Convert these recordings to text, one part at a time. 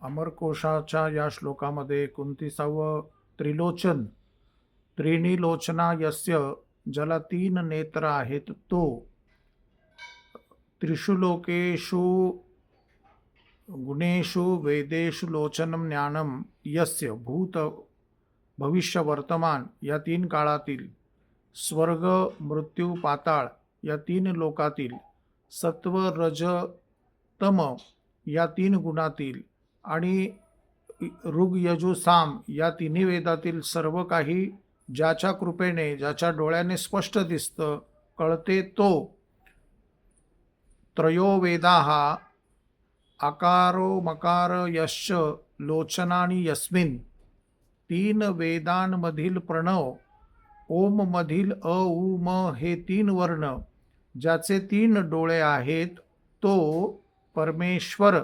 अमरकोशाच्या या श्लोकामध्ये 29वं त्रिलोचन, त्रीणी लोचना यस्य, ज्याला तीन नेत्र आहेत तो, त्रिषु लोकेषु गुणेषु वेदेषु लोचनम ज्ञानम यस्य, भूत भविष्य वर्तमान या तीन काळातील, स्वर्ग मृत्यू पाताळ या तीन लोकातील, सत्व रज तम या तीन गुणातील आणि ऋग यजु साम या तिन्ही वेदातील सर्व काही ज्याच्या कृपेने, ज्याच्या डोळ्याने स्पष्ट दिसतं, कळते तो, त्रयो वेदाः आकारो मकार यश्च लोचनानी यस्मिन, तीन वेदांमधील प्रणव, ओम मधील अ उ म हे तीन वर्ण, ज्याचे तीन डोळे आहेत तो परमेश्वर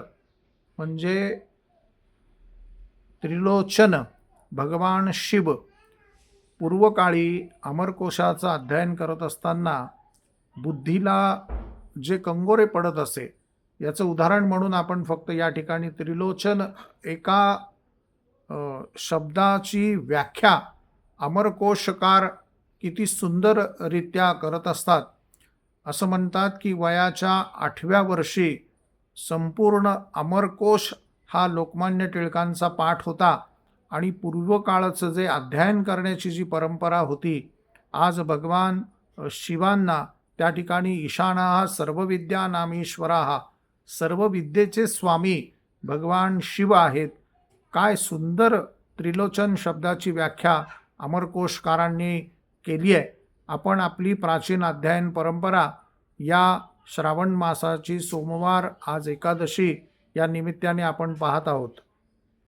म्हणजे त्रिलोचन भगवान शिव. पूर्वकाळी अमरकोशाचं अध्ययन करत असताना बुद्धीला जे कंगोरे पडत असे, याचं उदाहरण म्हणून आपण फक्त या ठिकाणी त्रिलोचन एका शब्दाची व्याख्या अमरकोशकार किती सुंदररित्या करत असतात. असं म्हणतात की वयाच्या 8व्या वर्षी संपूर्ण अमरकोश हा लोकमान्य टिळकांचा पाठ होता आणि पूर्वकाळाचं जे अध्ययन करण्याची जी परंपरा होती, आज भगवान शिवांना त्या ठिकाणी ईशानः सर्वविद्यानामीश्वरः, सर्व विद्येचे स्वामी भगवान शिव आहेत. काय सुंदर त्रिलोचन शब्दाची व्याख्या अमरकोशकारांनी केली आहे. आपण आपली प्राचीन अध्ययन परंपरा या श्रावण मासाची सोमवार आज एकादशी या निमित्ताने आपण पाहत आहोत.